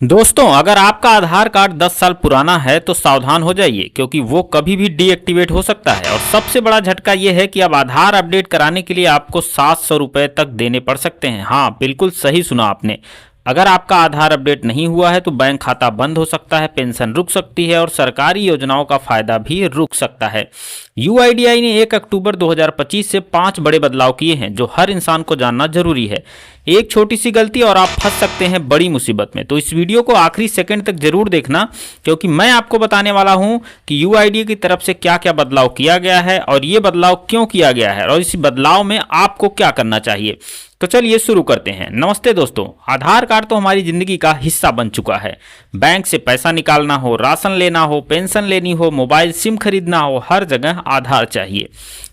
दोस्तों, अगर आपका आधार कार्ड 10 साल पुराना है तो सावधान हो जाइए क्योंकि वो कभी भी डीएक्टिवेट हो सकता है। और सबसे बड़ा झटका ये है कि अब आधार अपडेट कराने के लिए आपको 700 रुपये तक देने पड़ सकते हैं। हाँ, बिल्कुल सही सुना आपने। अगर आपका आधार अपडेट नहीं हुआ है तो बैंक खाता बंद हो सकता है, पेंशन रुक सकती है और सरकारी योजनाओं का फायदा भी रुक सकता है। यूआईडीआई ने 1 अक्टूबर 2025 से 5 बड़े बदलाव किए हैं जो हर इंसान को जानना जरूरी है। एक छोटी सी गलती और आप फंस सकते हैं बड़ी मुसीबत में। तो इस वीडियो को आखिरी सेकंड तक जरूर देखना क्योंकि मैं आपको बताने वाला हूं कि यूआईडीआई की तरफ से क्या क्या बदलाव किया गया है और ये बदलाव क्यों किया गया है और इस बदलाव में आपको क्या करना चाहिए। तो चलिए शुरू करते हैं। नमस्ते दोस्तों, आधार कार्ड तो हमारी जिंदगी का हिस्सा बन चुका है। बैंक से पैसा निकालना हो, राशन लेना हो, पेंशन लेनी हो, मोबाइल सिम खरीदना हो, हर जगह आधार चाहिए।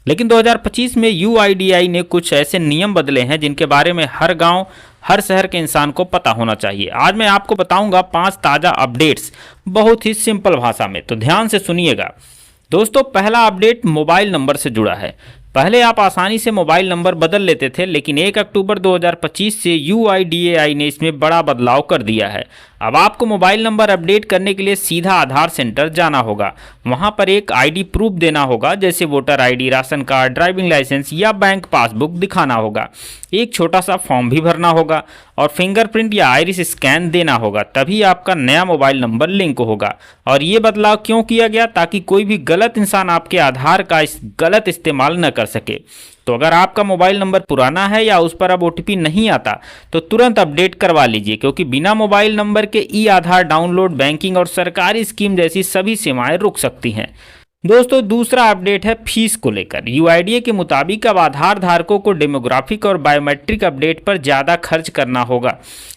लेकिन 2025 में यूआईडीआई ने कुछ ऐसे नियम बदले हैं जिनके बारे में हर गांव, हर शहर के इंसान को पता होना चाहिए। आज मैं आपको बताऊंगा 5 ताज़ा अपडेट्स बहुत ही सिंपल भाषा में, तो ध्यान से सुनिएगा। दोस्तों, पहला अपडेट मोबाइल नंबर से जुड़ा है। पहले आप आसानी से मोबाइल नंबर बदल लेते थे, लेकिन 1 अक्टूबर 2025 से यूआईडीएआई ने इसमें बड़ा बदलाव कर दिया है। अब आपको मोबाइल नंबर अपडेट करने के लिए सीधा आधार सेंटर जाना होगा। वहां पर एक आईडी प्रूफ देना होगा, जैसे voter ID, ration card, driving licence या बैंक पासबुक दिखाना होगा। एक छोटा सा फॉर्म भी भरना होगा और फिंगरप्रिंट या आइरिस स्कैन देना होगा, तभी आपका नया मोबाइल नंबर लिंक होगा। और ये बदलाव क्यों किया गया? ताकि कोई भी गलत इंसान आपके आधार का गलत इस्तेमाल न कर सके। तो अगर आपका मोबाइल नंबर पुराना है या उस पर अब ओटीपी नहीं आता तो तुरंत अपडेट करवा लीजिए, क्योंकि बिना मोबाइल नंबर के ई आधार डाउनलोड, बैंकिंग और सरकारी स्कीम जैसी सभी सेवाएं रुक सकती हैं। दोस्तों, दूसरा अपडेट है फीस को लेकर। यूआईडीए के मुताबिक अब आधार धारकों को डेमोग्राफिक और बायोमेट्रिक अपडेट पर ज़्यादा खर्च करना होगा।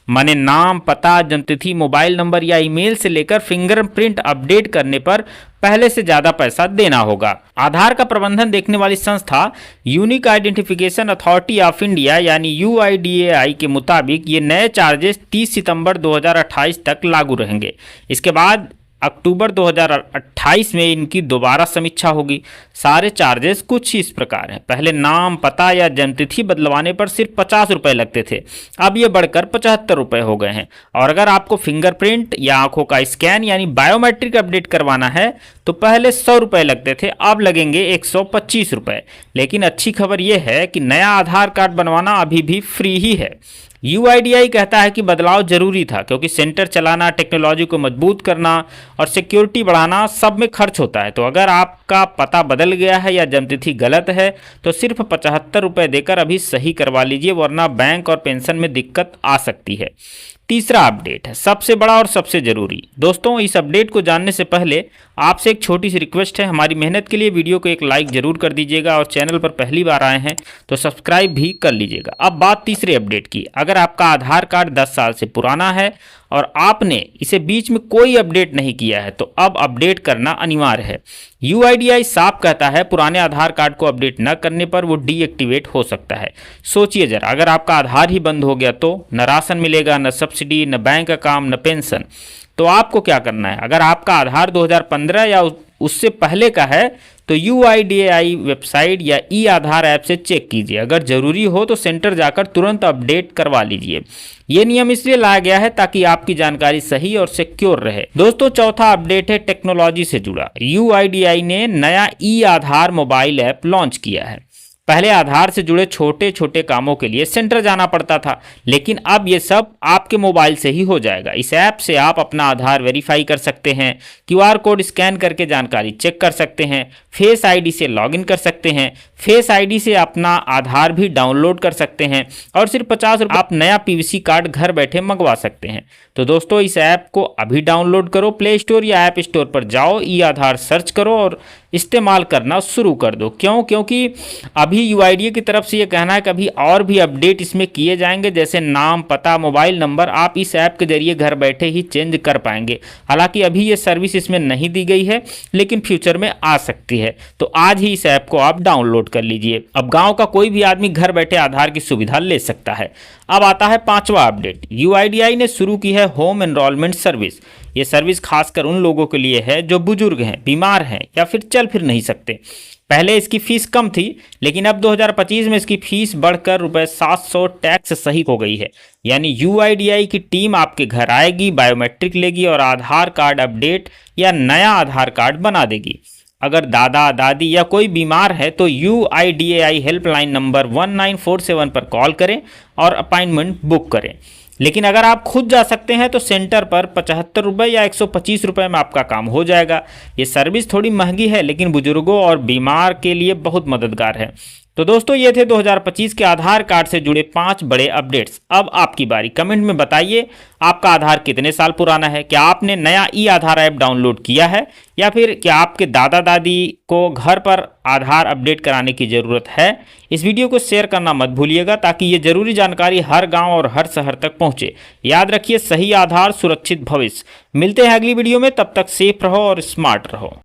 माने नाम, पता, जन्मतिथि, मोबाइल नंबर या ईमेल से लेकर फिंगरप्रिंट अपडेट करने पर पहले से ज़्यादा पैसा देना होगा। आधार का प्रबंधन देखने वाली संस्था unique identification authority of India यानी यूआईडीएआई के मुताबिक ये नए चार्जेस 30 सितंबर 2028 तक लागू रहेंगे। इसके बाद अक्टूबर 2028 में इनकी दोबारा समीक्षा होगी। सारे चार्जेस कुछ इस प्रकार हैं। पहले नाम, पता या जन्मतिथि बदलवाने पर सिर्फ 50 रुपये लगते थे, अब ये बढ़कर 75 रुपये हो गए हैं। और अगर आपको फिंगरप्रिंट या आंखों का स्कैन यानी बायोमेट्रिक अपडेट करवाना है तो पहले 100 रुपये लगते थे, अब लगेंगे 125 रुपये। लेकिन अच्छी खबर यह है कि नया आधार कार्ड बनवाना अभी भी फ्री ही है। यूआईडीआई कहता है कि बदलाव जरूरी था क्योंकि सेंटर चलाना, टेक्नोलॉजी को मजबूत करना और सिक्योरिटी बढ़ाना सब में खर्च होता है। तो अगर आपका पता बदल गया है या जन्मतिथि गलत है तो सिर्फ 75 रुपये देकर अभी सही करवा लीजिए, वरना बैंक और पेंशन में दिक्कत आ सकती है। तीसरा अपडेट है सबसे बड़ा और सबसे जरूरी। दोस्तों, इस अपडेट को जानने से पहले आपसे एक छोटी सी रिक्वेस्ट है। हमारी मेहनत के लिए वीडियो को एक लाइक जरूर कर दीजिएगा और चैनल पर पहली बार आए हैं तो सब्सक्राइब भी कर लीजिएगा। अब बात तीसरे अपडेट की। अगर आपका आधार कार्ड 10 साल से पुराना है और आपने इसे बीच में कोई अपडेट नहीं किया है तो अब अपडेट करना अनिवार्य है। यूआईडीआई साफ कहता है पुराने आधार कार्ड को अपडेट न करने पर वो डीएक्टिवेट हो सकता है। सोचिए जरा, अगर आपका आधार ही बंद हो गया तो न राशन मिलेगा, न सब्सिडी, न बैंक का काम, न पेंशन। तो आपको क्या करना है? अगर आपका आधार 2015 या उससे पहले का है तो यूआईडीएआई वेबसाइट या ई आधार ऐप से चेक कीजिए। अगर जरूरी हो तो सेंटर जाकर तुरंत अपडेट करवा लीजिए। ये नियम इसलिए लाया गया है ताकि आपकी जानकारी सही और सिक्योर रहे। दोस्तों, चौथा अपडेट है टेक्नोलॉजी से जुड़ा। यूआईडीआई ने नया ई आधार मोबाइल ऐप लॉन्च किया है। पहले आधार से जुड़े छोटे छोटे कामों के लिए सेंटर जाना पड़ता था, लेकिन अब ये सब आपके मोबाइल से ही हो जाएगा। इस ऐप से आप अपना आधार वेरीफाई कर सकते हैं, क्यूआर कोड स्कैन करके जानकारी चेक कर सकते हैं, फेस आईडी से लॉगिन कर सकते हैं, फेस आईडी से अपना आधार भी डाउनलोड कर सकते हैं और सिर्फ 50 रुपये आप नया पीवीसी कार्ड घर बैठे मंगवा सकते हैं। तो दोस्तों, इस ऐप को अभी डाउनलोड करो, प्ले स्टोर या ऐप स्टोर पर जाओ, ई आधार सर्च करो और इस्तेमाल करना शुरू कर दो। क्यों? क्योंकि अभी यूआईडीए की तरफ से ये कहना है कि अभी और भी अपडेट इसमें किए जाएंगे, जैसे नाम, पता, मोबाइल नंबर आप इस ऐप के जरिए घर बैठे ही चेंज कर पाएंगे। हालांकि अभी ये सर्विस इसमें नहीं दी गई है, लेकिन फ्यूचर में आ सकती है। तो आज ही इस ऐप को आप डाउनलोड कर लीजिए। अब गांव का कोई भी आदमी घर बैठे आधार की सुविधा ले सकता है। अब आता है पांचवा अपडेट। यूआईडीआई ने शुरू की है होम एनरोलमेंट सर्विस। ये सर्विस खासकर उन लोगों के लिए है जो बुजुर्ग हैं, बीमार हैं या फिर चल फिर नहीं सकते। पहले इसकी फीस कम थी, लेकिन अब 2025 में इसकी फीस बढ़कर रुपए 700 टैक्स सही हो गई है। यानी यूआईडीआई की टीम आपके घर आएगी, बायोमेट्रिक लेगी और आधार कार्ड अपडेट या नया आधार कार्ड बना देगी। अगर दादा दादी या कोई बीमार है तो यूआईडीएआई हेल्पलाइन नंबर 1947 पर कॉल करें और अपॉइंटमेंट बुक करें। लेकिन अगर आप खुद जा सकते हैं तो सेंटर पर 75 रुपये या 125 रुपये में आपका काम हो जाएगा। ये सर्विस थोड़ी महंगी है, लेकिन बुजुर्गों और बीमार के लिए बहुत मददगार है। तो दोस्तों, ये थे 2025 के आधार कार्ड से जुड़े 5 बड़े अपडेट्स। अब आपकी बारी। कमेंट में बताइए आपका आधार कितने साल पुराना है, क्या आपने नया ई आधार ऐप डाउनलोड किया है, या फिर क्या आपके दादा दादी को घर पर आधार अपडेट कराने की ज़रूरत है। इस वीडियो को शेयर करना मत भूलिएगा ताकि ये जरूरी जानकारी हर गांव और हर शहर तक पहुंचे। याद रखिए, सही आधार सुरक्षित भविष्य। मिलते हैं अगली वीडियो में, तब तक सेफ रहो और स्मार्ट रहो।